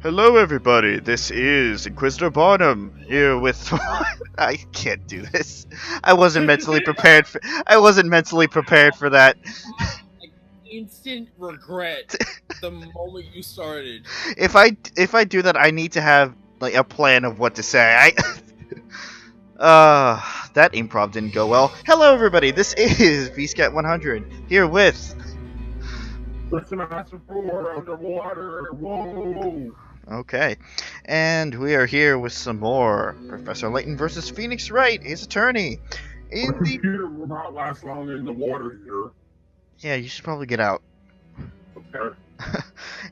Hello, everybody. This is Inquisitor Barnum here with. I can't do this. I wasn't mentally prepared for. I wasn't mentally prepared for that. Instant regret the moment you started. If I do that, I need to have like a plan of what to say. That improv didn't go well. Hello, everybody. This is VScat100 here with. Listen, Master Four underwater. Whoa! Okay, and we are here with some more Professor Layton versus Phoenix Wright, his attorney. The computer will not last long in the water here. Yeah, you should probably get out. Okay.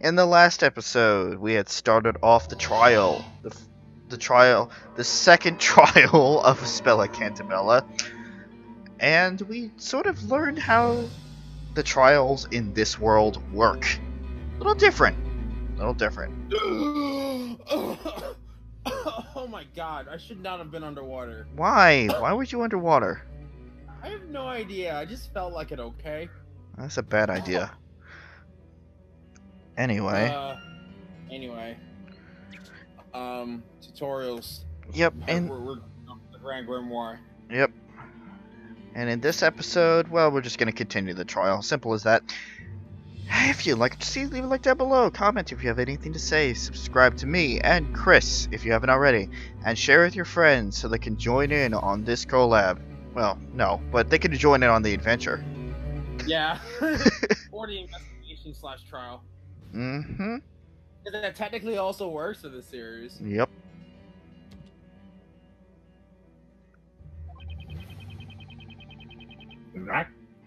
In the last episode, we had started off the trial, the second trial of Spella Cantabella, and we sort of learned how the trials in this world work. A little different. Oh my god, I should not have been underwater. Why? Why were you underwater? I have no idea, I just felt like it, okay? That's a bad idea. Anyway. Tutorials. Yep, and we're the Grand Grimoire. Yep. And in this episode, well, we're just gonna continue the trial. Simple as that. If you'd like to see, leave a like down below. Comment if you have anything to say. Subscribe to me and Chris if you haven't already. And share with your friends so they can join in on this collab. Well, no, but they can join in on the adventure. Yeah. Or the investigation / trial. Mm-hmm. That technically also works in the series. Yep.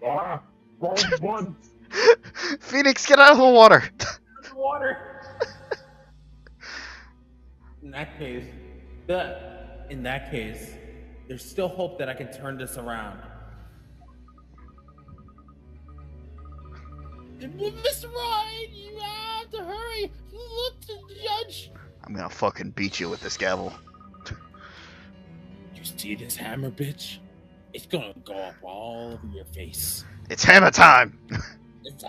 Wrong one. Phoenix, get out of the water! Water. In that case, there's still hope that I can turn this around. Mr. Wright, you have to hurry. Look to the judge. I'm gonna fucking beat you with this gavel. You see this hammer, bitch? It's gonna go up all over your face. It's hammer time! It's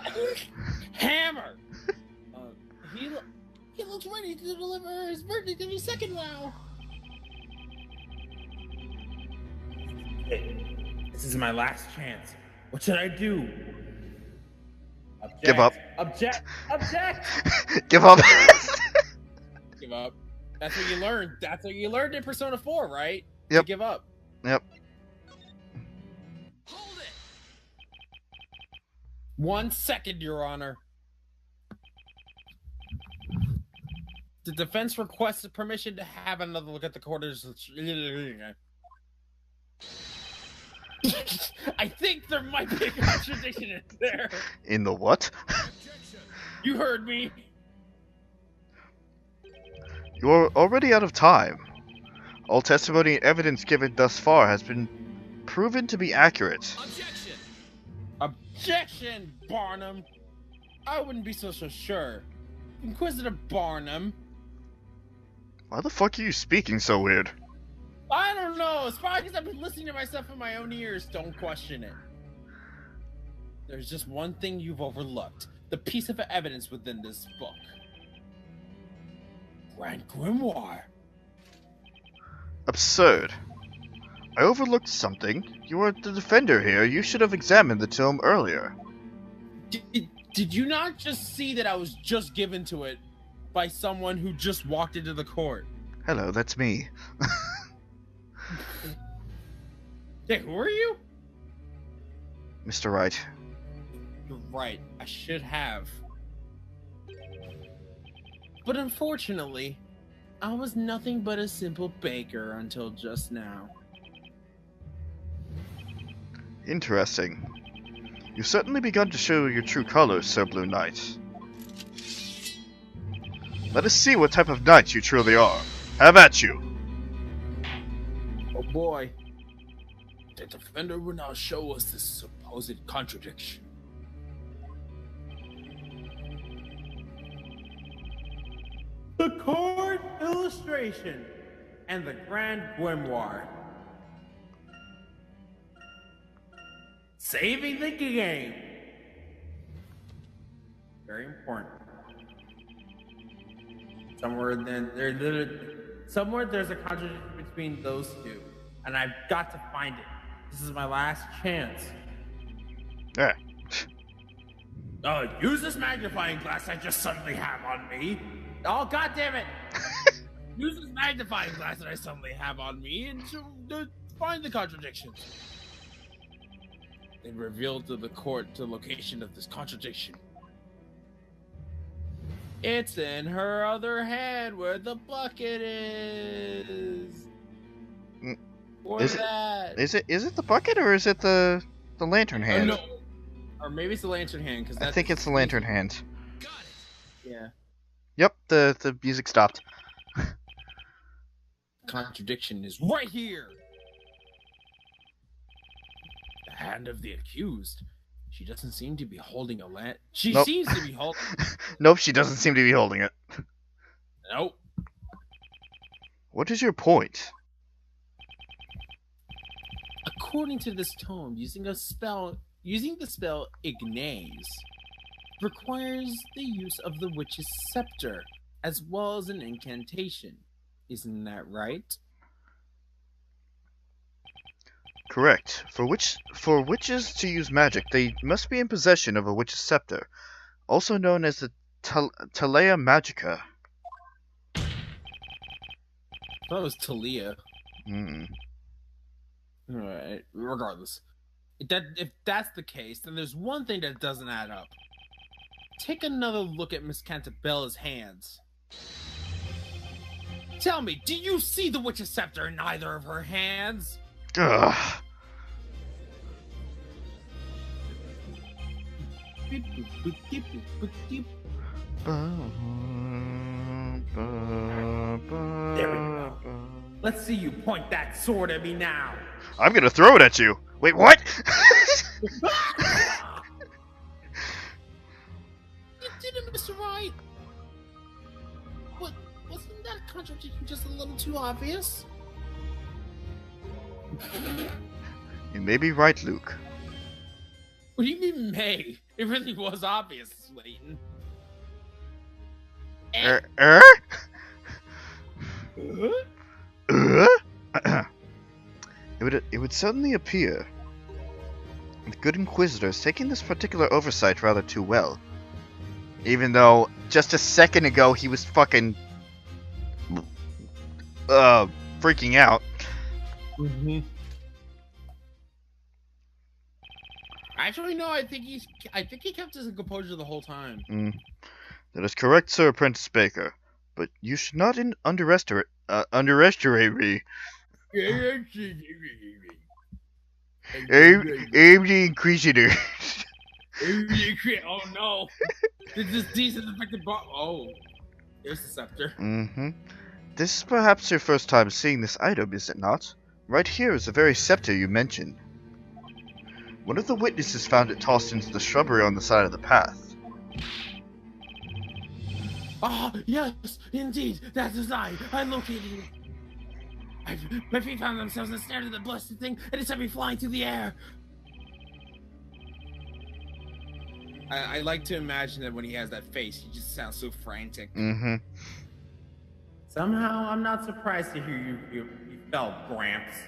hammer. He looks ready to deliver his verdict any second now. Hey, this is my last chance. What should I do? Object. Give up. Object. Give up. Give up. That's what you learned. That's what you learned in Persona 4, right? Yep. To give up. Yep. Hold it. 1 second, Your Honor. The defense requested permission to have another look at the quarters. I think there might be a contradiction in there. In the what? You heard me. You're already out of time. All testimony and evidence given thus far has been proven to be accurate. Objection, Barnum. I wouldn't be so sure. Inquisitor Barnum. Why the fuck are you speaking so weird? I don't know. It's probably because I've been listening to myself in my own ears. Don't question it. There's just one thing you've overlooked. The piece of evidence within this book. Grand Grimoire. Absurd. I overlooked something. You are the defender here. You should have examined the tome earlier. Did you not just see that I was just given to it by someone who just walked into the court? Hello, that's me. Hey, who are you? Mr. Wright. You're right. I should have. But unfortunately, I was nothing but a simple baker until just now. Interesting. You've certainly begun to show your true colors, Sir Blue Knight. Let us see what type of knight you truly are. Have at you! Oh boy. The defender will now show us this supposed contradiction. The card illustration and the Grand Grimoire. Saving the game. Very important. Somewhere somewhere there's a contradiction between those two, and I've got to find it. This is my last chance. Yeah. Use this magnifying glass I just suddenly have on me. Oh, God damn it! Use this magnifying glass that I suddenly have on me and to find the contradictions. It revealed to the court the location of this contradiction. It's in her other hand where the bucket is. Or Is it the bucket or is it the lantern hand? No. Or maybe it's the lantern hand because I think it's the lantern hand. Got it. Yeah. Yep, the music stopped. Contradiction is right here. The hand of the accused. She doesn't seem to be holding a lamp. She Nope. seems to be holding. Nope, she doesn't seem to be holding it. Nope. What is your point? According to this tome, using the spell Ignace requires the use of the witch's scepter as well as an incantation. Isn't that right? Correct. For witches to use magic, they must be in possession of a witch's scepter, also known as the ep.10-Magica. I thought it was Talia. Alright, regardless. If that's the case, then there's one thing that doesn't add up. Take another look at Miss Cantabella's hands. Tell me, do you see the witch's scepter in either of her hands? Ugh. There we go. Let's see you point that sword at me now. I'm gonna throw it at you. Wait, what? You did it, Mr. Wright. Wasn't that contradiction just a little too obvious? You may be right, Luke. What do you mean, may? It really was obvious, Layton. It would certainly appear the good Inquisitor's taking this particular oversight rather too well. Even though just a second ago he was fucking freaking out. Actually, no. I think he kept his composure the whole time. That is correct, Sir Apprentice Baker. But you should not underestimate me. Aim the Inquisitor. Oh no! This disinfected bottle. Oh, there's the scepter. This is perhaps your first time seeing this item, is it not? Right here is the very scepter you mentioned. One of the witnesses found it tossed into the shrubbery on the side of the path. Ah, yes, indeed, that is I located it. My feet found themselves ensnared in the blessed thing, and it sent me flying through the air. I like to imagine that when he has that face, he just sounds so frantic. Somehow, I'm not surprised to hear you fell, Gramps.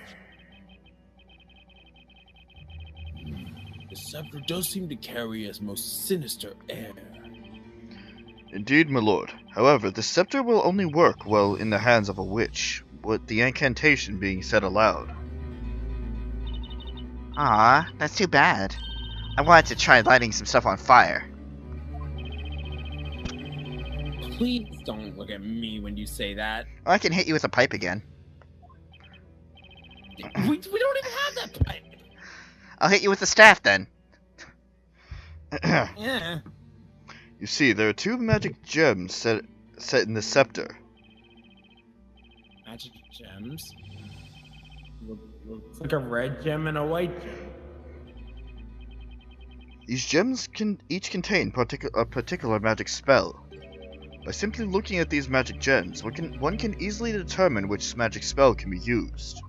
The scepter does seem to carry a most sinister air. Indeed, my lord. However, the scepter will only work well in the hands of a witch, with the incantation being said aloud. Ah, that's too bad. I wanted to try lighting some stuff on fire. Please don't look at me when you say that. I can hit you with a pipe again. We don't even have that pipe. I'll hit you with the staff then. Yeah. You see, there are two magic gems set in the scepter. Magic gems? Looks like a red gem and a white gem. These gems can each contain a particular magic spell. By simply looking at these magic gems, one can easily determine which magic spell can be used.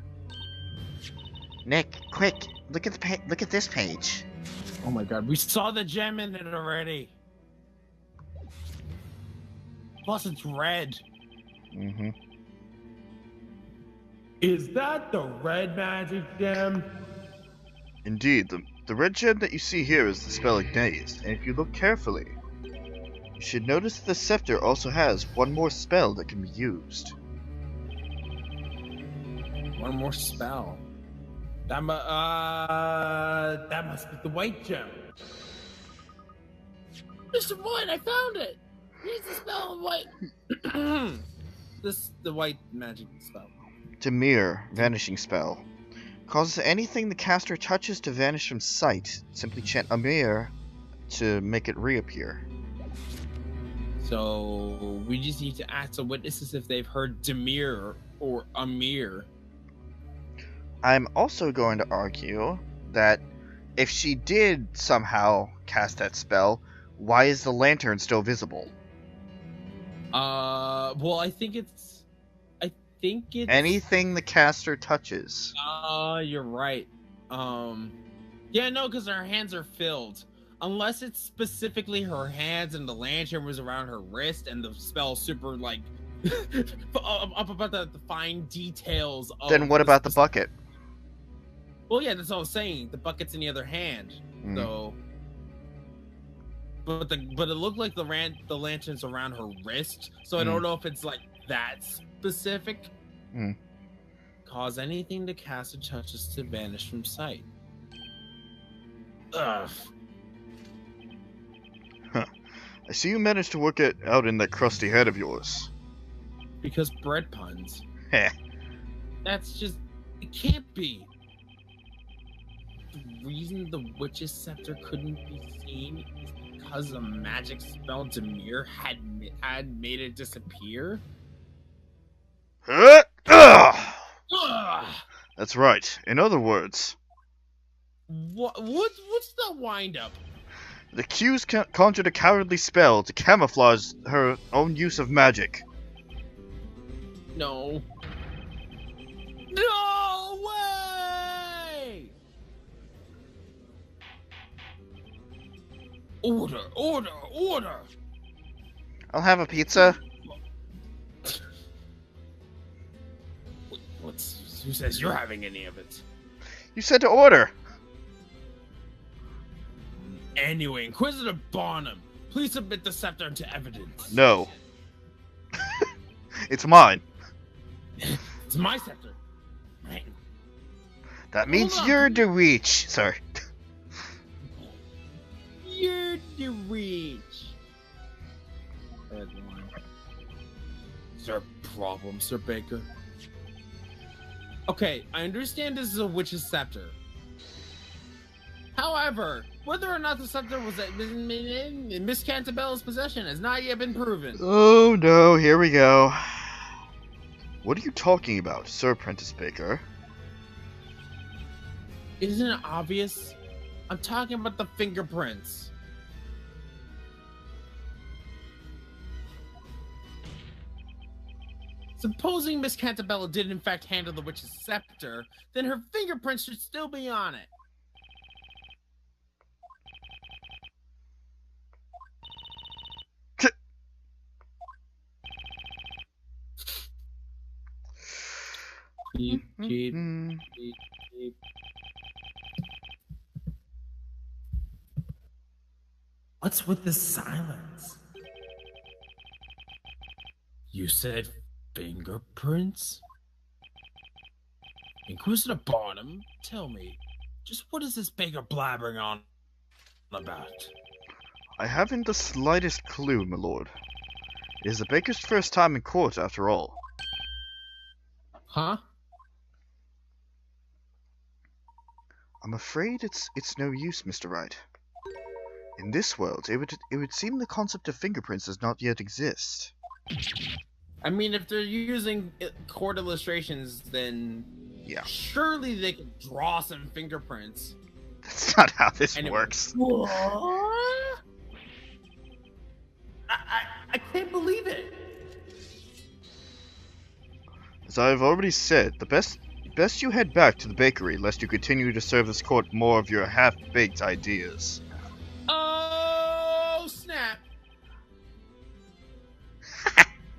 Nick, quick! Look at this page. Oh my god, we saw the gem in it already. Plus, it's red. Mm-hmm. Is that the red magic gem? Indeed, the red gem that you see here is the spell Ignite, and if you look carefully, you should notice that the scepter also has one more spell that can be used. One more spell. That must be the white gem. Mr. White, I found it! Here's the spell of white. The white magic spell. Demir, vanishing spell. Causes anything the caster touches to vanish from sight. Simply chant Amir to make it reappear. So we just need to ask the witnesses if they've heard Demir or Amir. I'm also going to argue that if she did somehow cast that spell, why is the lantern still visible? Well, I think it's anything the caster touches. You're right. Yeah, no, because her hands are filled. Unless it's specifically her hands and the lantern was around her wrist and the spell super, like, up about the fine details of... Then what about the bucket? Well, yeah, that's what I was saying. The bucket's in the other hand. So... But it looked like the lantern's around her wrist, so I don't know if it's, like, that specific. Cause anything the caster touches to vanish from sight. Ugh. Huh. I see you managed to work it out in that crusty head of yours. Because bread puns. Heh. That's just... It can't be. The reason the witch's scepter couldn't be seen is because the magic spell Demir had made it disappear? Ugh! That's right. In other words... What's the wind-up? The Q's conjured a cowardly spell to camouflage her own use of magic. No. No way! Order! I'll have a pizza. Who says you're having any of it? You said to order. Anyway, Inquisitor Barnum, please submit the scepter into evidence. No. It's mine. It's my scepter. Right. That means you're the reach. Sorry. You're the reach. Is there a problem, Sir Baker? Okay, I understand this is a witch's scepter. However, whether or not the scepter was in Miss Cantabella's possession has not yet been proven. Oh no, here we go. What are you talking about, Sir Prentice Baker? Isn't it obvious? I'm talking about the fingerprints. Supposing Miss Cantabella did in fact handle the witch's scepter, then her fingerprints should still be on it. Keep. What's with the silence? You said fingerprints? Inquisitor Barnum, tell me, just what is this Baker blabbering on about? I haven't the slightest clue, my lord. It is the Baker's first time in court, after all. Huh? I'm afraid it's no use, Mr. Wright. In this world, it would seem the concept of fingerprints does not yet exist. I mean, if they're using court illustrations, then yeah, surely they could draw some fingerprints. That's not how this works. What? I can't believe it. As I have already said, the best you head back to the bakery, lest you continue to serve this court more of your half-baked ideas. Oh, snap.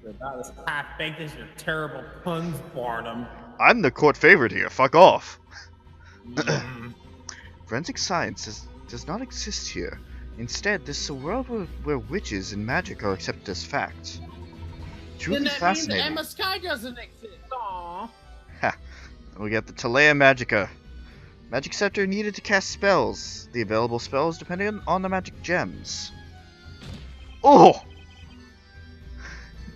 You're about as half-baked as your terrible puns, Barnum. I'm the court favorite here. Fuck off. Mm. Forensic science does not exist here. Instead, this is a world where witches and magic are accepted as fact. Truly Then that fascinating. means Emma Sky doesn't exist. Aww. Ha! We got the ep.10-Magica. Magic scepter needed to cast spells. The available spells depending on the magic gems. Oh!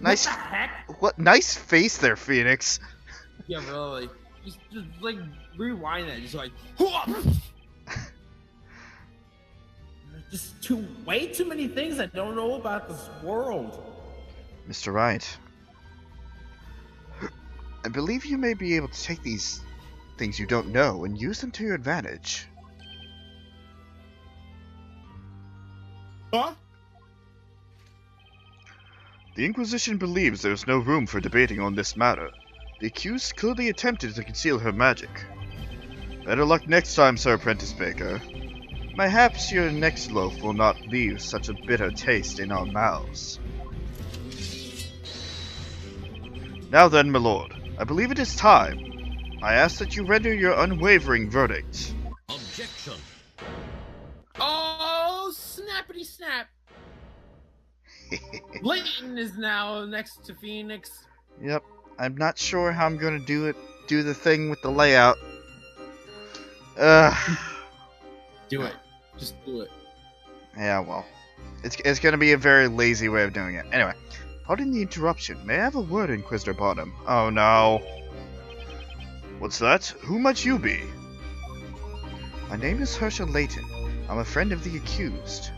Nice. What the heck? What nice face there, Phoenix. Yeah, really. Just like rewind that. Just like. Just way too many things I don't know about this world. Mr. Wright. I believe you may be able to take these things you don't know and use them to your advantage. Huh? The Inquisition believes there is no room for debating on this matter. The accused clearly attempted to conceal her magic. Better luck next time, Sir Apprentice Baker. Perhaps your next loaf will not leave such a bitter taste in our mouths. Now then, my lord, I believe it is time. I ask that you render your unwavering verdict. Objection. Oh, snappity snap! Layton is now next to Phoenix. Yep, I'm not sure how I'm gonna do the thing with the layout. Do it. Just do it. Yeah, well, it's gonna be a very lazy way of doing it. Anyway, pardon the interruption. May I have a word, Inquisitor Bottom? Oh no. What's that? Who might you be? My name is Herschel Layton. I'm a friend of the accused.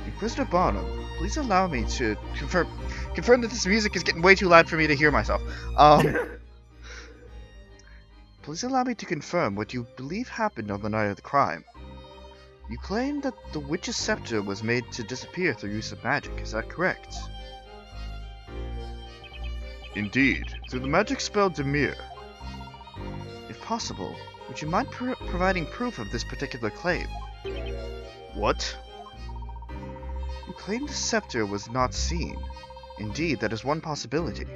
Inquisitor Barnum, please allow me to confirm that this music is getting way too loud for me to hear myself. Please allow me to confirm what you believe happened on the night of the crime. You claim that the witch's scepter was made to disappear through use of magic, is that correct? Indeed, through the magic spell Demir. If possible, would you mind providing proof of this particular claim? What? You claim the scepter was not seen. Indeed, that is one possibility.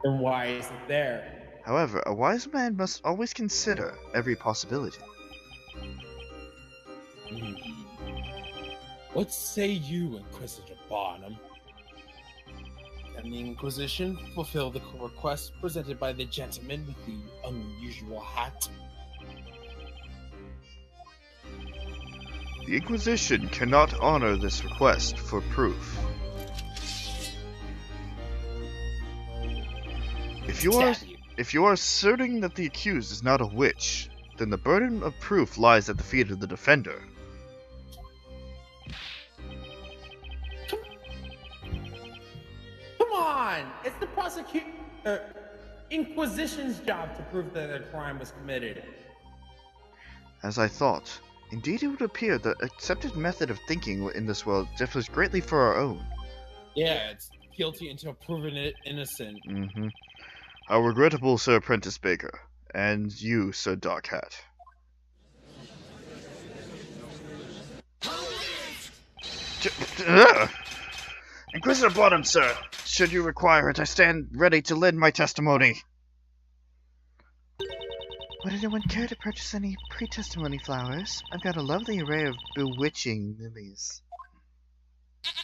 Then why is it there? However, a wise man must always consider every possibility. What say you, Inquisitor Barnum? Can the Inquisition fulfill the request presented by the gentleman with the unusual hat? The Inquisition cannot honor this request for proof. If you are asserting that the accused is not a witch, then the burden of proof lies at the feet of the defender. Come on! It's the Inquisition's job to prove that a crime was committed. As I thought. Indeed, it would appear the accepted method of thinking in this world differs greatly for our own. Yeah, it's guilty until proven innocent. Mm-hmm. How regrettable, Sir Apprentice Baker. And you, Sir Dark Hat. Inquisitor Bottom, sir. Should you require it, I stand ready to lend my testimony. Would anyone care to purchase any pre-testimony flowers? I've got a lovely array of bewitching lilies.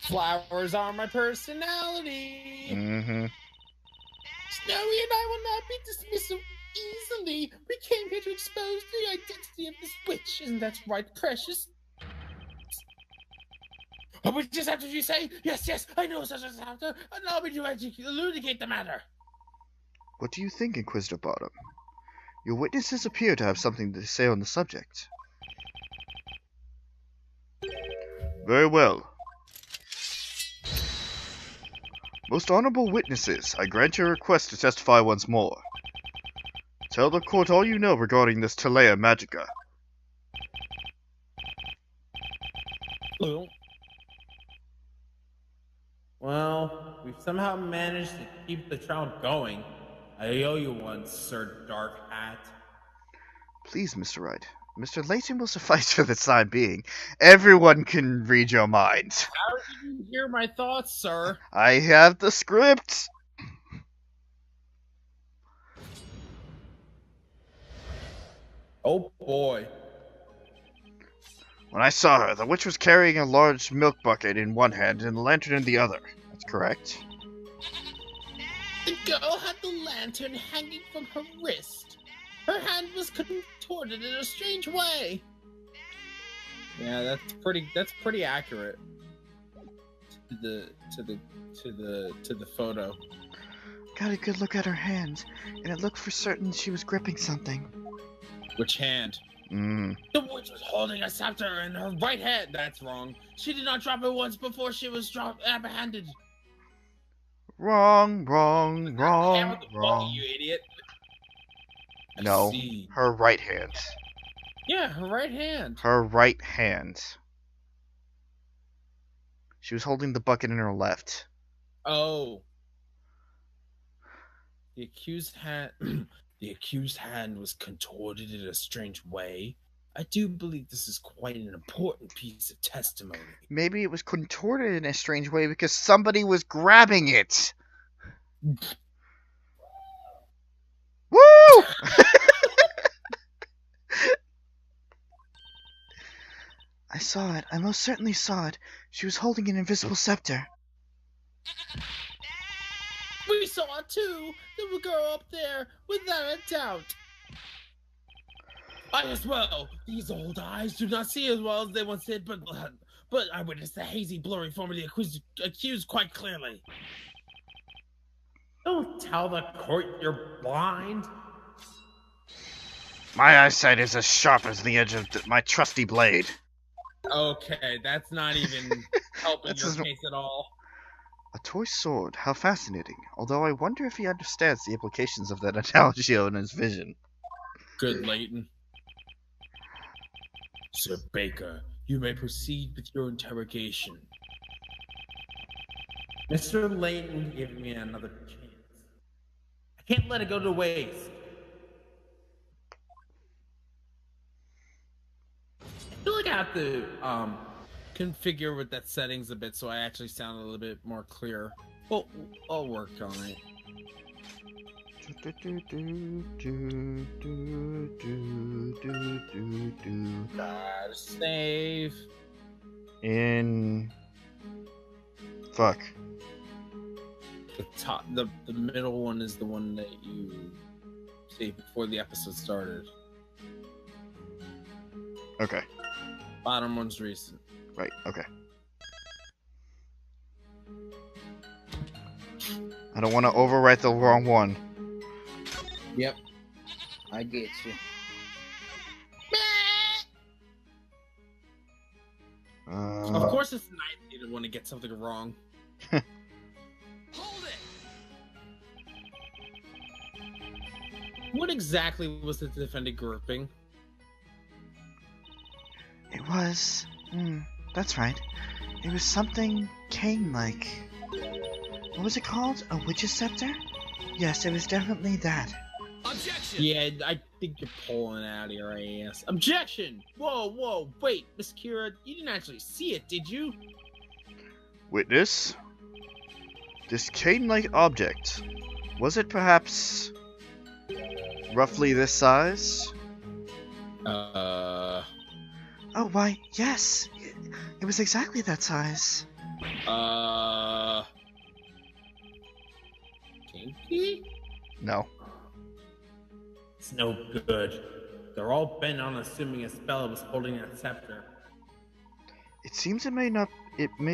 Flowers are my personality. Mm-hmm. Snowy and I will not be dismissed so easily. We came here to expose the identity of this witch. Isn't that right, Precious? A witch is after you say? Yes, I know such as after. Allow me to elucidate the matter. What do you think, Inquisitor Bottom? Your witnesses appear to have something to say on the subject. Very well. Most honorable witnesses, I grant your request to testify once more. Tell the court all you know regarding this ep.10-Magica. Well, we've somehow managed to keep the trial going. I owe you one, Sir Dark Hat. Please, Mr. Wright, Mr. Layton will suffice for the time being. Everyone can read your mind. How did you hear my thoughts, sir? I have the script. Oh boy. When I saw her, the witch was carrying a large milk bucket in one hand and a lantern in the other. That's correct. The girl had the lantern hanging from her wrist. Her hand was contorted in a strange way. Yeah, that's pretty accurate to the photo. Got a good look at her hand, and it looked for certain she was gripping something. Which hand? The witch was holding a scepter in her right hand. That's wrong. She did not drop it once before she was apprehended. Wrong. You idiot. No, See. her right hand. Yeah, her right hand. Her right hand. She was holding the bucket in her left. Oh. The accused hand was contorted in a strange way. I do believe this is quite an important piece of testimony. Maybe it was contorted in a strange way because somebody was grabbing it. Woo! I saw it. I most certainly saw it. She was holding an invisible scepter. We saw it too. The girl up there, without a doubt. I as well. These old eyes do not see as well as they once did, but I witnessed the hazy, blurry form of the accused quite clearly. Don't tell the court you're blind. My eyesight is as sharp as the edge of my trusty blade. Okay, that's not even helping That's your just- case at all. A toy sword. How fascinating. Although I wonder if he understands the implications of that analogy in his vision. Good, Layton. Sir Baker, you may proceed with your interrogation. Mr. Layton gave me another chance. I can't let it go to waste. I feel like I have to configure with that settings a bit so I actually sound a little bit more clear. Well, I'll work on it. Gotta save. Fuck. The top, the middle one is the one that you saved before the episode started. Okay. Bottom one's recent. Right, okay. I don't want to overwrite the wrong one. Yep. I get you. Of course it's nice you didn't want to get something wrong. Hold it! What exactly was the defendant gripping? It was... that's right. It was something cane-like. What was it called? A witch's scepter? Yes, it was definitely that. Objection! Yeah, I think you're pulling out of your ass. Objection! Whoa, wait, Miss Kira, you didn't actually see it, did you? Witness? This cane-like object. Was it perhaps... roughly this size? Oh, why, yes. It was exactly that size. Kinky? No. It's no good. They're all bent on assuming a spell was holding that scepter. It seems it may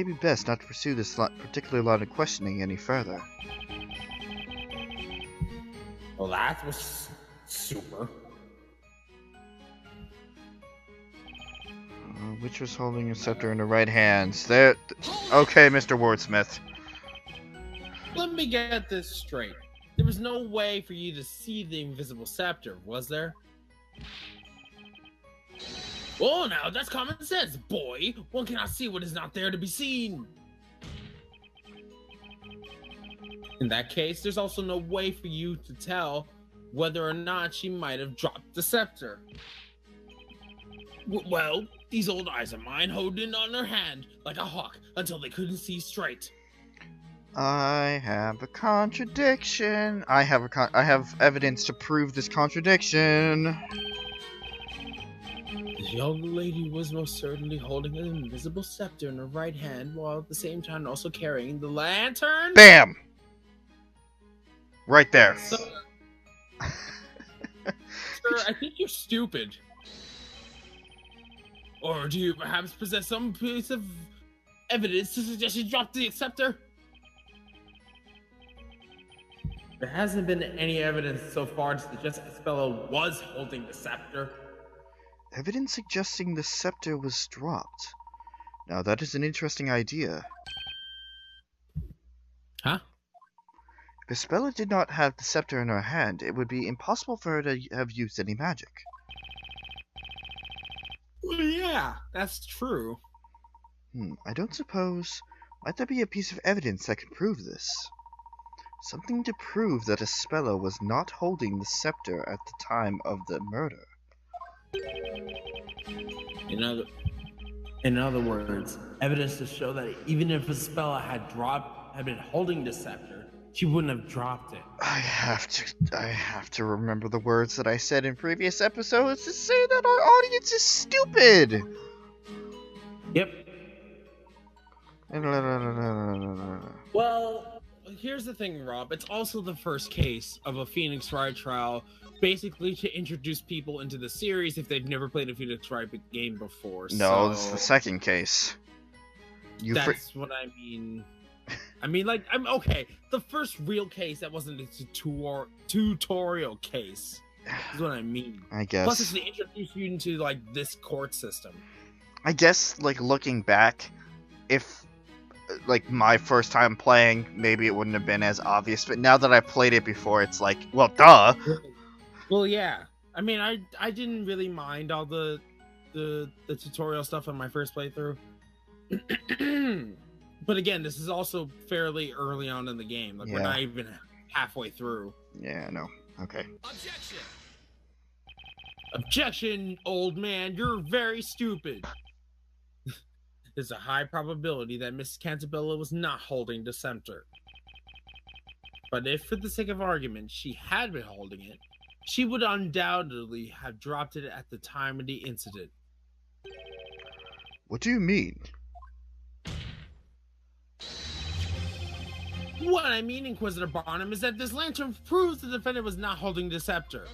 be best not to pursue this particular line of questioning any further. Well, that was super. Witch was holding a scepter in her right hand. There. Okay, Mr. Wordsmith. Let me get this straight. There was no way for you to see the invisible scepter, was there? Oh, now that's common sense, boy. One cannot see what is not there to be seen. In that case, there's also no way for you to tell whether or not she might have dropped the scepter. Well, these old eyes of mine holding on her hand like a hawk until they couldn't see straight. I have a contradiction. I have evidence to prove this contradiction. The young lady was most certainly holding an invisible scepter in her right hand, while at the same time also carrying the lantern. Bam! Right there. Sir, I think you're stupid. Or do you perhaps possess some piece of evidence to suggest you dropped the scepter? There hasn't been any evidence so far to suggest this fellow was holding the scepter. Evidence suggesting the scepter was dropped. Now that is an interesting idea. Huh? If Isabella did not have the scepter in her hand, it would be impossible for her to have used any magic. Well, yeah, that's true. I don't suppose... Might there be a piece of evidence that can prove this? Something to prove that Isabella was not holding the scepter at the time of the murder. In other words, evidence to show that even if Isabella had been holding the scepter, she wouldn't have dropped it. I have to remember the words that I said in previous episodes to say that our audience is stupid! Yep. Well, here's the thing, Rob. It's also the first case of a Phoenix Wright trial, basically to introduce people into the series if they've never played a Phoenix Wright game before. No, this is the second case. That's what I mean. I'm okay. The first real case that wasn't a tutorial case is what I mean. I guess. Plus, it's to introduce you into this court system. I guess, looking back, if my first time playing, maybe it wouldn't have been as obvious. But now that I've played it before, it's like, well, duh. Well, yeah. I mean, I didn't really mind all the tutorial stuff on my first playthrough. But again, this is also fairly early on in the game. We're not even halfway through. Yeah, no. Okay. Objection! Objection, old man. You're very stupid. There's a high probability that Mrs. Cantabella was not holding the scepter. But if, for the sake of argument, she had been holding it, she would undoubtedly have dropped it at the time of the incident. What do you mean? What I mean, Inquisitor Barnum, is that this lantern proves the defendant was not holding the scepter.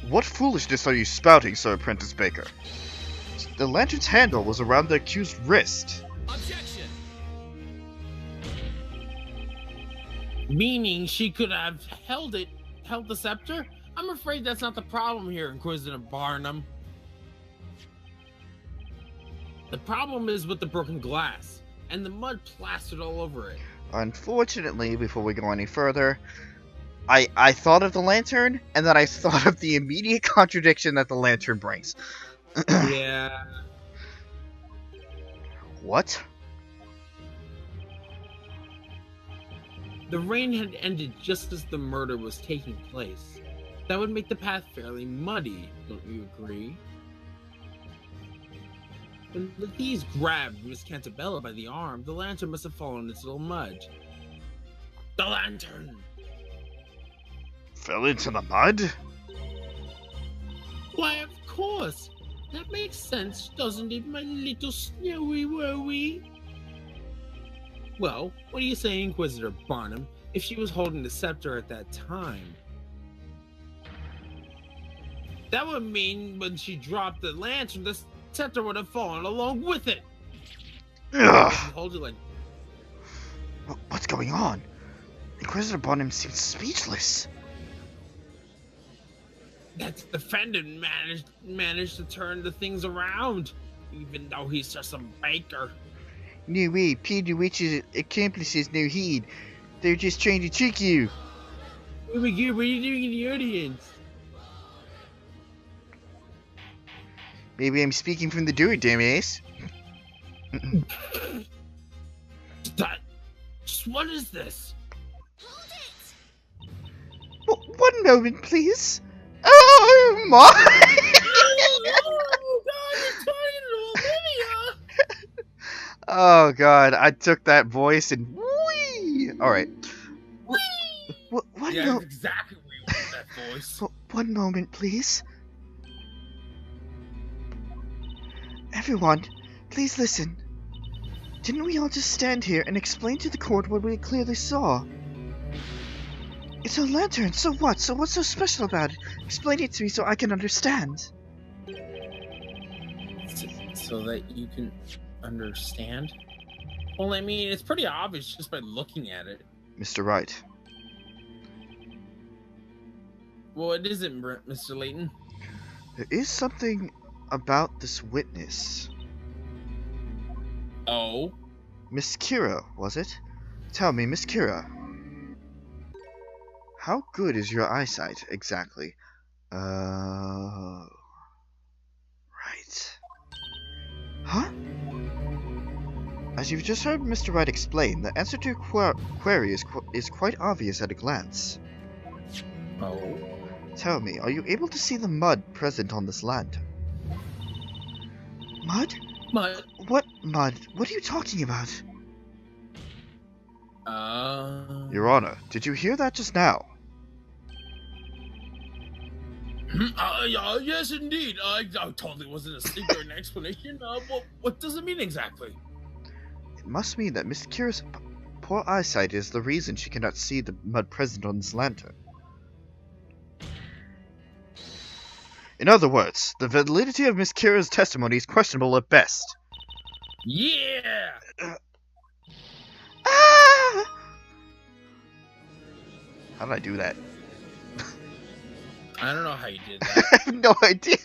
What foolishness are you spouting, Sir Apprentice Baker? The lantern's handle was around the accused's wrist. Objection! Meaning she could have held the scepter? I'm afraid that's not the problem here, Inquisitor Barnum. The problem is with the broken glass and the mud plastered all over it. Unfortunately, before we go any further, I thought of the lantern, and then I thought of the immediate contradiction that the lantern brings. Yeah. What? The rain had ended just as the murder was taking place. That would make the path fairly muddy, don't you agree? When the thieves grabbed Miss Cantabella by the arm, the lantern must have fallen into the mud. The lantern! Fell into the mud? Why, of course! That makes sense, doesn't it, my little snowy wowie? Well, what do you say, Inquisitor Barnum, if she was holding the scepter at that time? That would mean when she dropped the lantern, the scepter would have fallen along with it. Ugh. Hold it like... What's going on? Inquisitor Barnum seems speechless. That defendant managed to turn the things around, even though he's just a baker. No way, Peter Witch's accomplices no heed. They're just trying to trick you. Oh my god, what are you doing in the audience? Maybe I'm speaking from the door, dumbass. What is this? One moment, please. Oh my! Oh god, I took that voice and whee! Alright. One Yeah, mo- that's exactly where you want that voice. one moment, please. Everyone, please listen. Didn't we all just stand here and explain to the court what we clearly saw? It's a lantern, so what? So what's so special about it? Explain it to me so I can understand. So that you can understand? Well, I mean, it's pretty obvious just by looking at it. Mr. Wright. Well, it isn't, Mr. Layton. There is something about this witness. Oh? Miss Kira, was it? Tell me, Miss Kira. How good is your eyesight, exactly? Right. Huh? As you've just heard Mr. Wright explain, the answer to your query is quite obvious at a glance. Oh? Tell me, are you able to see the mud present on this lantern? Mud? Mud? What mud? What are you talking about? Your Honor, did you hear that just now? Yes, indeed. I totally wasn't asleep during an explanation. What does it mean exactly? It must mean that Miss Kira's poor eyesight is the reason she cannot see the mud present on this lantern. In other words, the validity of Miss Kira's testimony is questionable at best. Yeah! Ah! How did I do that? I don't know how you did I that. have no idea.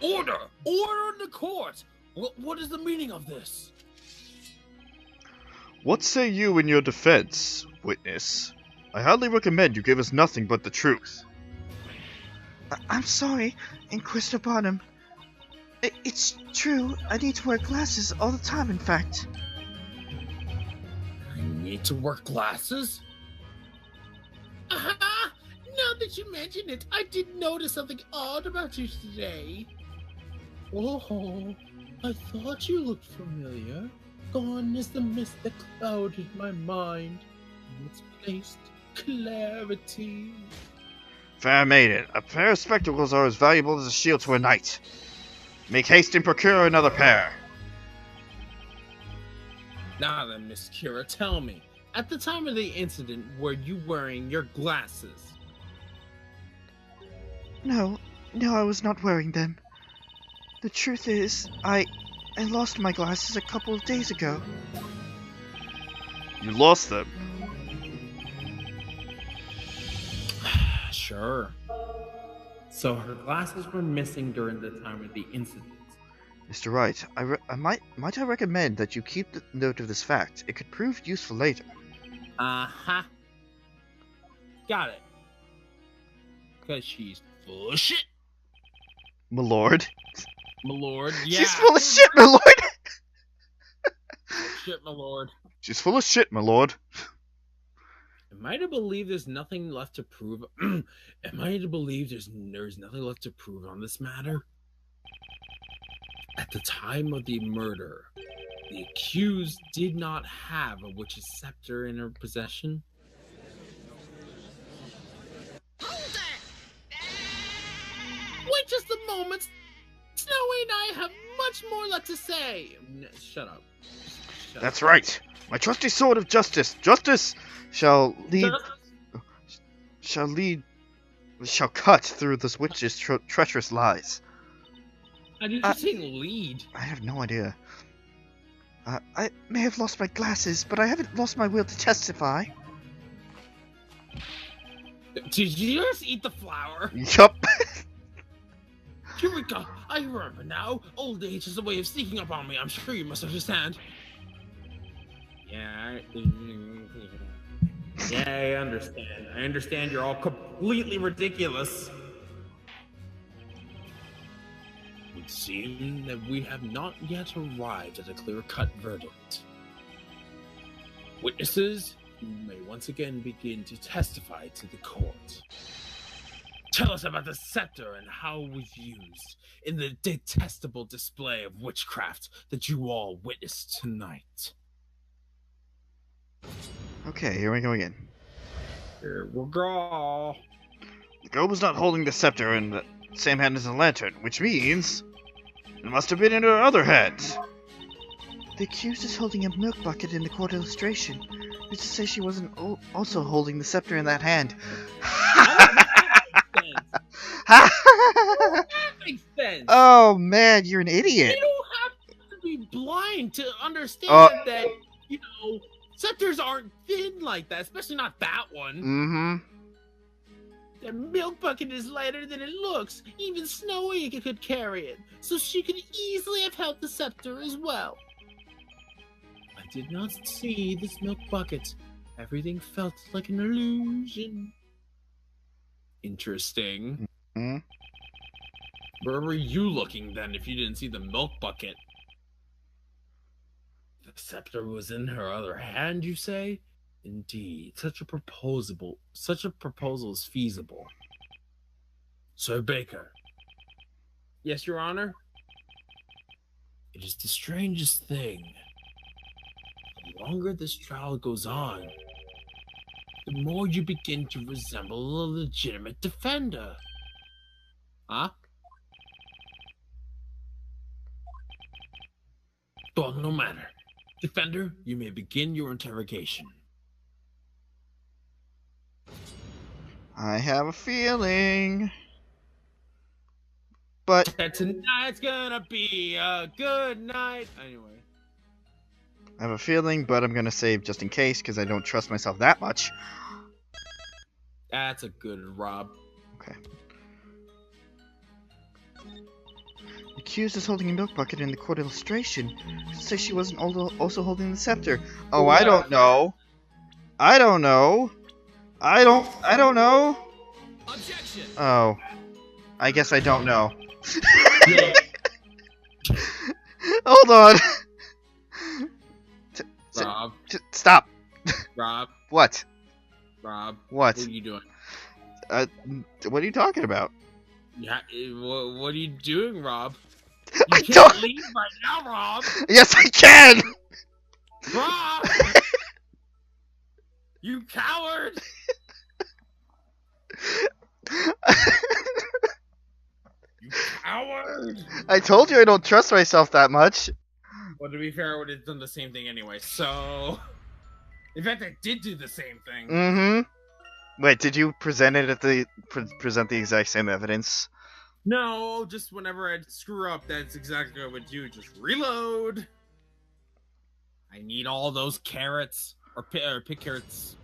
Order! Order in the court! What is the meaning of this? What say you in your defense, witness? I highly recommend you give us nothing but the truth. I'm sorry, Inquisitor Barnum. It's true, I need to wear glasses all the time, in fact. I need to wear glasses? Aha! Now that you mention it, I did notice something odd about you today. Oh, I thought you looked familiar. Gone is the mist that clouded my mind. In its place, clarity. Fair maiden, a pair of spectacles are as valuable as a shield to a knight. Make haste and procure another pair. Now then, Miss Kira, tell me, at the time of the incident, were you wearing your glasses? No, I was not wearing them. The truth is, I lost my glasses a couple of days ago. You lost them? Sure. So her glasses were missing during the time of the incident. Mr. Wright, might I recommend that you keep the note of this fact. It could prove useful later. Uh-huh. Got it. Because she's full of shit, My lord. my lord. Yeah. She's full of shit, my lord! Shit, my lord. She's full of shit, my lord. Am I to believe there's nothing left to prove? Am I to believe there's nothing left to prove on this matter? At the time of the murder, the accused did not have a witch's scepter in her possession. Wait just a moment. Snowy and I have much more left to say. Shut up. Shut That's up. right. My trusty sword of justice. Justice shall cut through this witch's treacherous lies. How did you say lead? I have no idea. I may have lost my glasses, but I haven't lost my will to testify. Did you just eat the flower? Yup. Eureka! I remember now. Old age is a way of sneaking up on me. I'm sure you must understand. Yeah, I understand. I understand you're all completely ridiculous. It would seem that we have not yet arrived at a clear-cut verdict. Witnesses, you may once again begin to testify to the court. Tell us about the scepter and how it was used in the detestable display of witchcraft that you all witnessed tonight. Okay, here we go again. Here we go. The girl was not holding the scepter in the same hand as the lantern, which means it must have been in her other hand. The accused is holding a milk bucket in the court illustration. Who's to say she wasn't also holding the scepter in that hand? That makes sense. Oh man, you're an idiot. You don't have to be blind to understand that, you know, scepters aren't thin like that, especially not that one. Mm-hmm. The milk bucket is lighter than it looks. Even Snowy could carry it, so she could easily have held the scepter as well. I did not see this milk bucket. Everything felt like an illusion. Interesting. Mm-hmm. Where were you looking then if you didn't see the milk bucket? The scepter was in her other hand, you say? Indeed, such a proposal is feasible. Sir Baker. Yes, Your Honor? It is the strangest thing. The longer this trial goes on, the more you begin to resemble a legitimate defender. Huh? Well, no matter. Defender, you may begin your interrogation. I have a feeling. But Tonight's gonna be a good night. Anyway. I have a feeling, but I'm gonna save just in case because I don't trust myself that much. That's a good Rob. Okay. The accused is holding a milk bucket in the court illustration. Who's to say she wasn't also holding the scepter? Oh, I don't know. I don't know. I don't know. Objection. Oh. I guess I don't know. Yeah. Hold on. Rob. Stop. Rob. What? Rob. What? What are you doing? What are you talking about? Yeah. What are you doing, Rob? I You can't don't. leave right now, Rob. Yes, I can. Rob. You coward. You coward. I told you I don't trust myself that much. Well, to be fair, I would have done the same thing anyway, so... In fact, I did do the same thing. Mm-hmm. Wait, did you present it at the present the exact same evidence? No, just whenever I'd screw up, that's exactly what I would do. Just reload. I need all those carrots. Or pick carrots.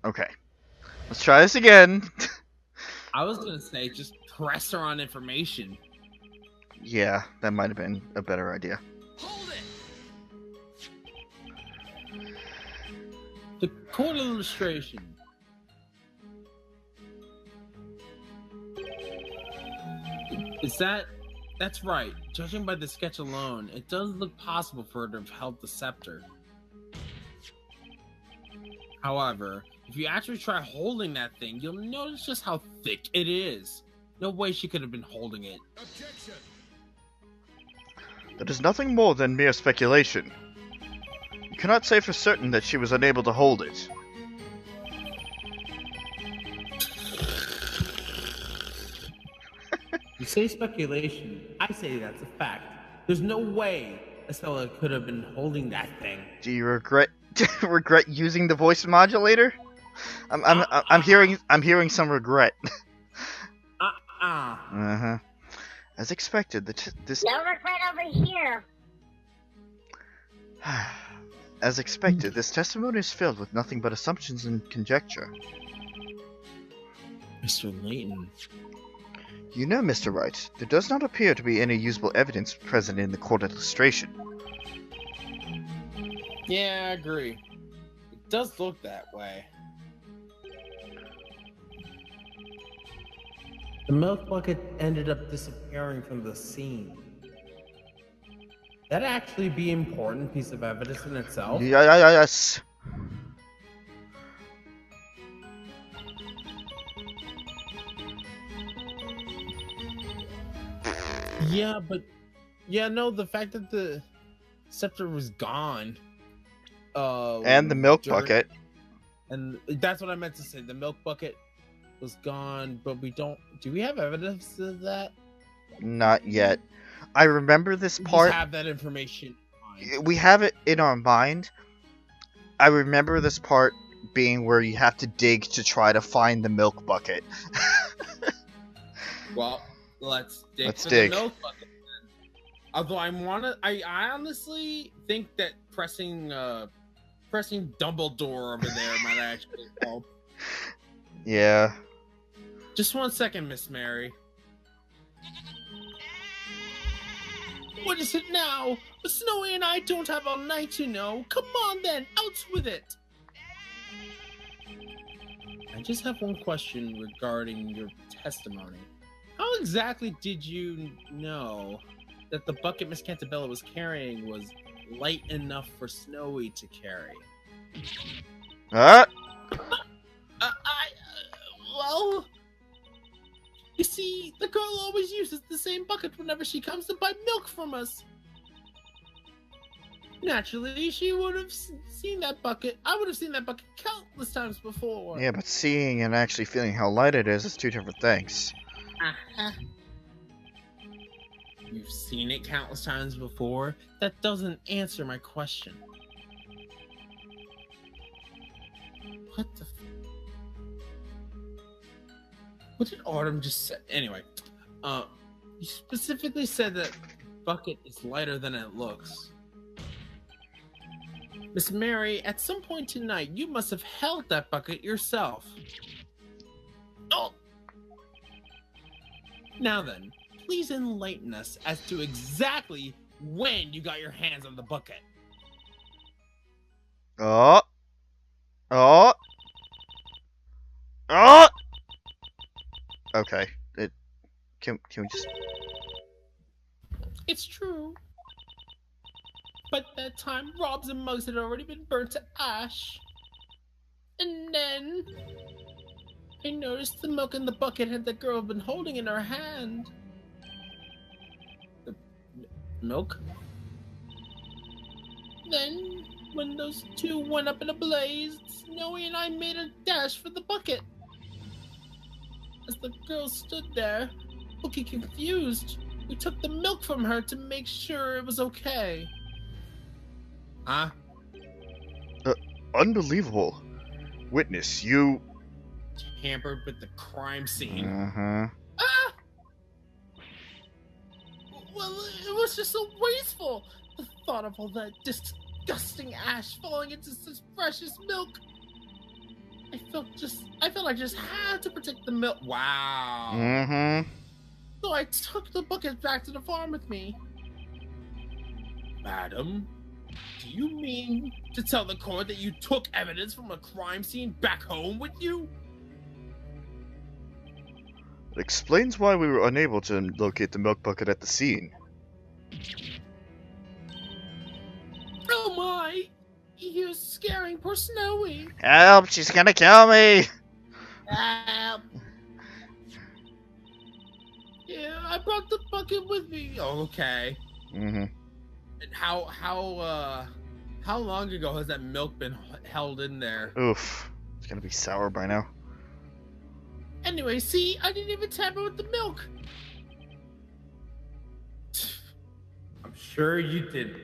Okay. Let's try this again. I was gonna say, just press her on information. Yeah, that might have been a better idea. Hold it! The court illustration. That's right. Judging by the sketch alone, it does look possible for her to have held the scepter. However, if you actually try holding that thing, you'll notice just how thick it is. No way she could have been holding it. Objection. That is nothing more than mere speculation. You cannot say for certain that she was unable to hold it. You say speculation, I say that's a fact. There's no way Estella could have been holding that thing. Do you regret using the voice modulator? I'm hearing some regret. Uh-huh. As expected, this No regret over here. As expected, this testimony is filled with nothing but assumptions and conjecture. Mr. Layton. You know, Mr. Wright, there does not appear to be any usable evidence present in the court illustration. Yeah, I agree. It does look that way. The milk bucket ended up disappearing from the scene. That'd actually be an important piece of evidence in itself. Yes. Yeah, but no, the fact that the scepter was gone, And the milk bucket. and that's what I meant to say. The milk bucket was gone, but do we have evidence of that? Not yet. I remember this We part. just have that information in mind. We have it in our mind. I remember this part being where you have to dig to try to find the milk bucket. Well, let's dig Let's for dig. the milk bucket then. Although I honestly think that pressing Dumbledore over there might actually help. Yeah. Just 1 second, Miss Mary. What is it now? Snowy and I don't have all night, you know. Come on then, out with it. I just have one question regarding your testimony. How exactly did you know that the bucket Miss Cantabella was carrying was light enough for Snowy to carry? Well, you see, the girl always uses the same bucket whenever she comes to buy milk from us. Naturally, she would have seen that bucket. I would have seen that bucket countless times before. Yeah, but seeing and actually feeling how light it is two different things. Uh-huh. You've seen it countless times before? That doesn't answer my question. What the What did Autumn just say? Anyway, you specifically said that bucket is lighter than it looks. Miss Mary, at some point tonight, you must have held that bucket yourself. Oh! Now then, please enlighten us as to exactly when you got your hands on the bucket. Oh. Okay. Can we just... It's true. But that time, Rob's and Mugs had already been burnt to ash. And then... I noticed the milk in the bucket had the girl been holding in her hand. The milk? Then, when those two went up in a blaze, Snowy and I made a dash for the bucket. As the girl stood there, looking confused, we took the milk from her to make sure it was okay. Huh? Unbelievable. Witness, you... Tampered with the crime scene. Uh-huh. Ah! Well, it was just so wasteful. The thought of all that disgusting ash falling into such precious milk. I felt I just had to protect the milk. Wow. Mm-hmm. So I took the bucket back to the farm with me. Madam, do you mean to tell the court that you took evidence from a crime scene back home with you? It explains why we were unable to locate the milk bucket at the scene. Oh my! You're scaring poor Snowy. Help! She's gonna kill me! Help! Yeah, I brought the bucket with me. Oh, okay. Mm-hmm. And how long ago has that milk been held in there? Oof. It's gonna be sour by now. Anyway, see, I didn't even tamper with the milk. I'm sure you did.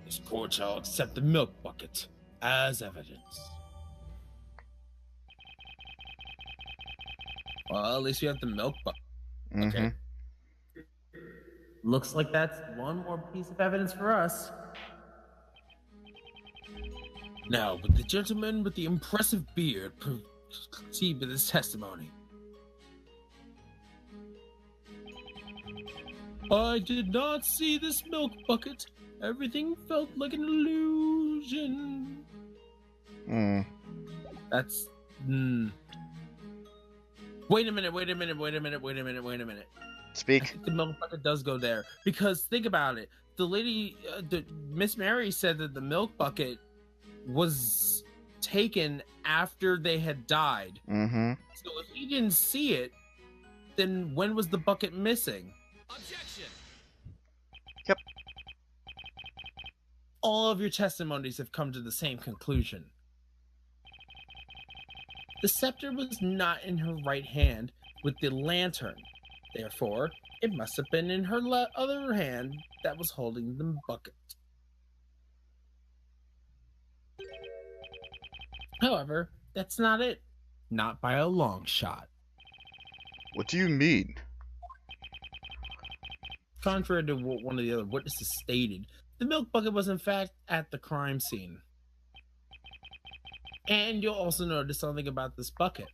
This court shall accept the milk bucket as evidence. Well, at least we have the milk bucket. Mm-hmm. Okay. Looks like that's one more piece of evidence for us. Now, would the gentleman with the impressive beard proceed with his testimony? I did not see this milk bucket. Everything felt like an illusion. Mm. That's... Wait a minute. I Speak. think the milk bucket does go there. Because, think about it. The lady, Miss Mary said that the milk bucket was taken after they had died. Mm-hmm. So if he didn't see it, Then when was the bucket missing? Objection! Yep. All of your testimonies have come to the same conclusion. The scepter was not in her right hand with the lantern. Therefore, it must have been in her other hand that was holding the bucket. However, that's not it. Not by a long shot. What do you mean? Contrary to what one of the other witnesses stated, the milk bucket was in fact at the crime scene. And you'll also notice something about this bucket.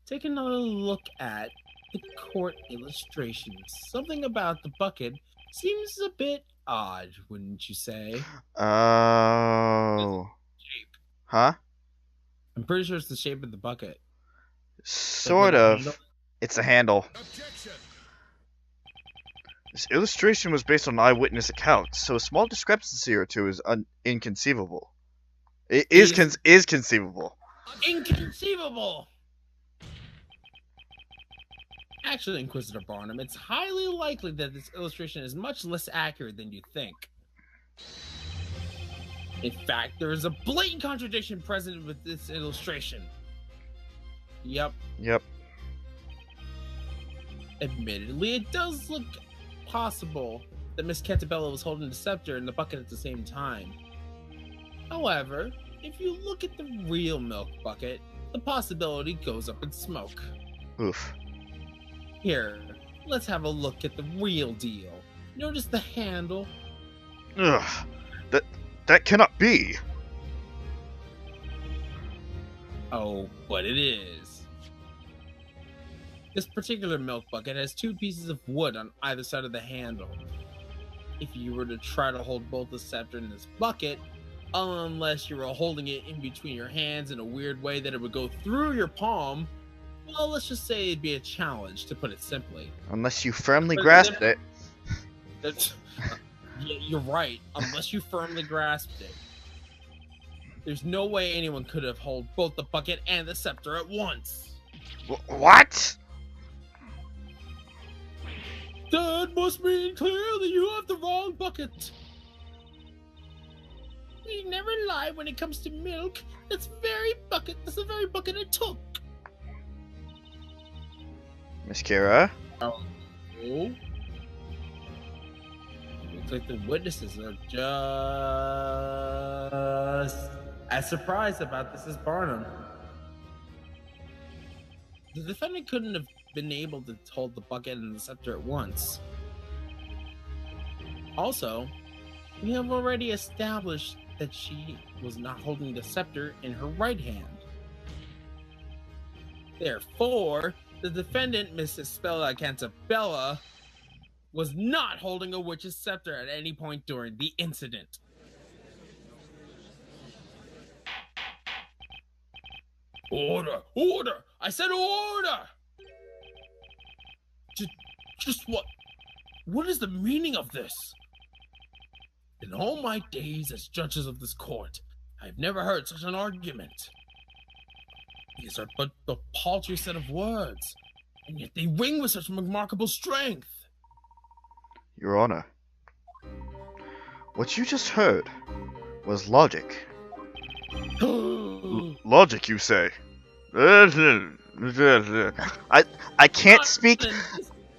Take another look at the court illustrations. Something about the bucket seems a bit odd, wouldn't you say? Oh. Shape. Huh? I'm pretty sure it's the shape of the bucket. Sort of. It's a handle. Objection! This illustration was based on eyewitness accounts, so a small discrepancy or two is inconceivable. It is conceivable. Inconceivable! Actually, Inquisitor Barnum, it's highly likely that this illustration is much less accurate than you think. In fact, there is a blatant contradiction present with this illustration. Yep. Admittedly, it does look possible that Miss Cantabella was holding the scepter and the bucket at the same time. However, if you look at the real milk bucket, the possibility goes up in smoke. Oof. Here, let's have a look at the real deal. Notice the handle? Ugh. That cannot be. Oh, but it is. This particular milk bucket has two pieces of wood on either side of the handle. If you were to try to hold both the scepter and this bucket, unless you were holding it in between your hands in a weird way that it would go through your palm, well, let's just say it'd be a challenge, to put it simply. Unless you firmly grasped it. Yeah, you're right. Unless you firmly grasped it. There's no way anyone could have held both the bucket and the scepter at once. What? That must mean clearly you have the wrong bucket. We never lie when it comes to milk. That's the very bucket I took. Miss Kira? Oh. Looks like the witnesses are just as surprised about this as Barnum. The defendant couldn't have been able to hold the bucket and the scepter at once. Also, we have already established that she was not holding the scepter in her right hand. Therefore, the defendant, Mrs. Spella Cantabella, was not holding a witch's scepter at any point during the incident. Order! Order! I said order! Just what? What is the meaning of this? In all my days as judges of this court, I have never heard such an argument. These are but a paltry set of words, and yet they ring with such remarkable strength. Your Honor, what you just heard was logic. Logic, you say? I can't speak.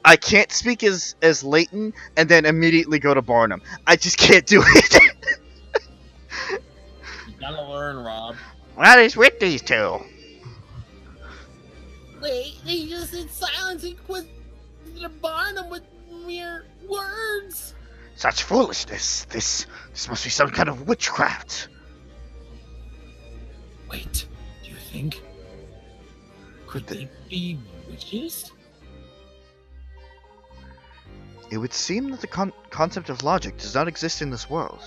I can't speak as Layton and then immediately go to Barnum. I just can't do it. You gotta learn, Rob. What is with these two? Wait, they just said silence Inquisitor Barnum with mere words. Such foolishness. This must be some kind of witchcraft. Wait, do you think? Could they be witches? It would seem that the concept of logic does not exist in this world.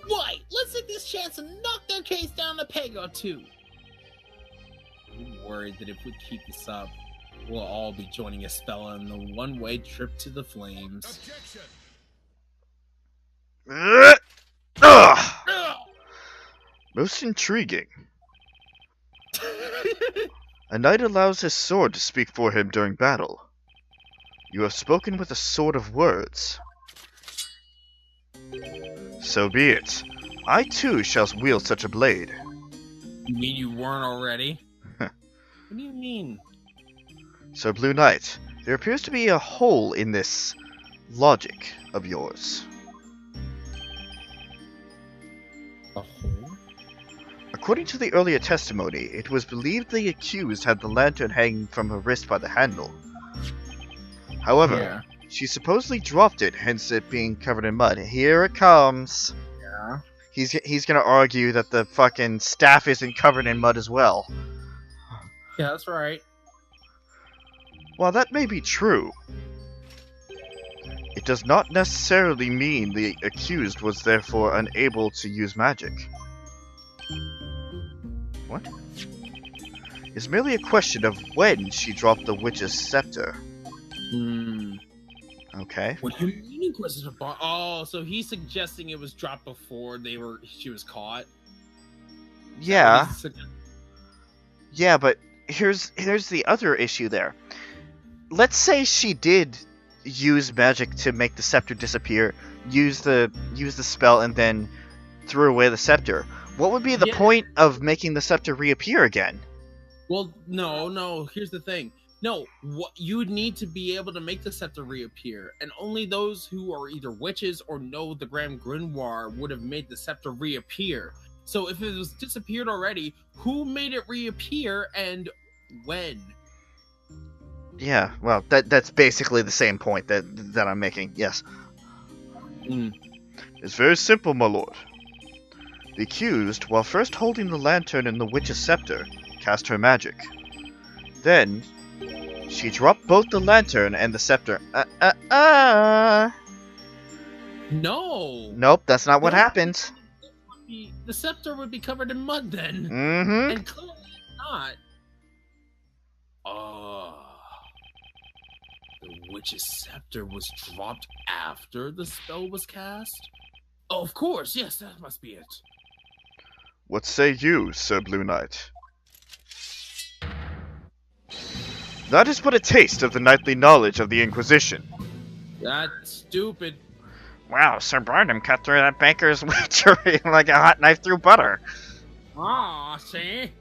Why? Let's take this chance and knock their case down a peg or two. I'm worried that if we keep this up, we'll all be joining Estella on the one-way trip to the flames. Objection! Most intriguing. A knight allows his sword to speak for him during battle. You have spoken with a sword of words. So be it. I too shall wield such a blade. You mean you weren't already? What do you mean? Sir Blue Knight, there appears to be a hole in this logic of yours. A hole? According to the earlier testimony, it was believed the accused had the lantern hanging from her wrist by the handle. However, Yeah. she supposedly dropped it, hence it being covered in mud. Here it comes. Yeah. He's gonna argue that the fucking staff isn't covered in mud as well. Yeah, that's right. While that may be true, it does not necessarily mean the accused was therefore unable to use magic. What? It's merely a question of when she dropped the witch's scepter. Okay. What do you mean question of bar? Oh, so he's suggesting it was dropped before she was caught? Yeah. Yeah, but here's the other issue there. Let's say she did use magic to make the scepter disappear, use the spell, and then threw away the scepter. What would be the point of making the scepter reappear again? Well, no. Here's the thing. No, you would need to be able to make the scepter reappear, and only those who are either witches or know the Grand Grimoire would have made the scepter reappear. So if it was disappeared already, who made it reappear and when? Yeah, well, that's basically the same point that I'm making. Yes. It's very simple, my lord. The accused, while first holding the lantern and the witch's scepter, cast her magic. Then, she dropped both the lantern and the scepter. No! Nope, that's not what happened. The scepter would be covered in mud then. Mm-hmm. And clearly not. The witch's scepter was dropped after the spell was cast? Oh, of course, yes, that must be it. What say you, Sir Blue Knight? That is but a taste of the knightly knowledge of the Inquisition. That's stupid. Wow, Sir Barnum cut through that baker's witchery like a hot knife through butter. Ah, see?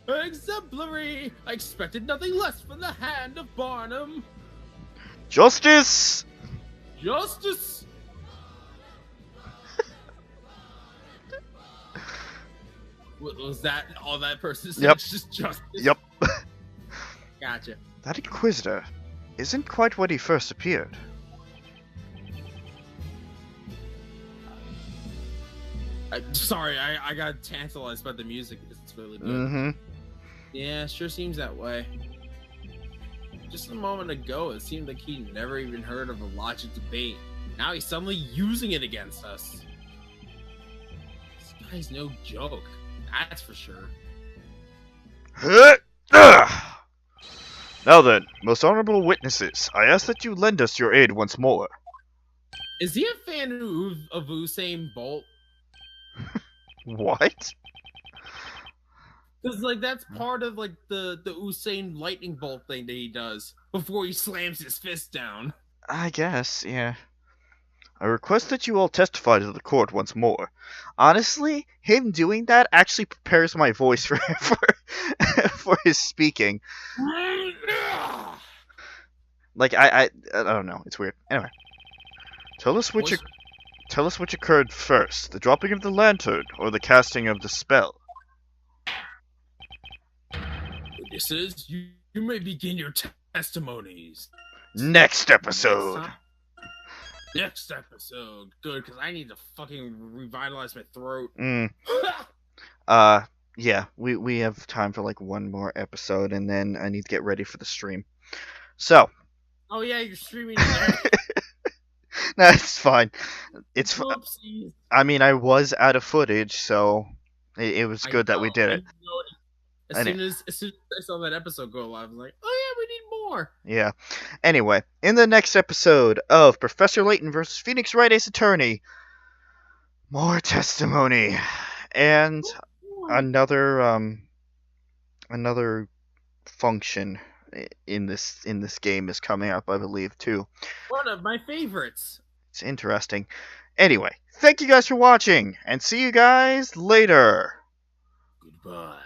Exemplary! I expected nothing less from the hand of Barnum. Justice! Justice! What was that? All that person said? Yep. Just justice? Yep. Gotcha. That Inquisitor isn't quite what he first appeared. Sorry, I got tantalized by the music. It's really good. Mm-hmm. Yeah, sure seems that way. Just a moment ago, it seemed like he never even heard of a logic debate. Now he's suddenly using it against us. This guy's no joke. That's for sure. Now then, most honorable witnesses, I ask that you lend us your aid once more. Is he a fan of Usain Bolt? What? Because, like, that's part of, like, the Usain lightning bolt thing that he does before he slams his fist down. I guess, yeah. I request that you all testify to the court once more. Honestly, him doing that actually prepares my voice for for his speaking. Like, I don't know. It's weird. Anyway. Tell us which occurred first, the dropping of the lantern or the casting of the spell. Witnesses, you may begin your testimonies. Next episode. Next episode. Good, because I need to fucking revitalize my throat. Yeah, we have time for like one more episode, and then I need to get ready for the stream. So. Oh yeah, you're streaming today. No, it's fine. It's fine. I mean, I was out of footage, so it was good that we did it. As soon as I saw that episode go live, I was like, oh yeah, we need more. Yeah. Anyway, in the next episode of Professor Layton versus Phoenix Wright Ace Attorney, more testimony and another another function in this game is coming up, I believe, too. One of my favorites. It's interesting. Anyway, thank you guys for watching, and see you guys later. Goodbye.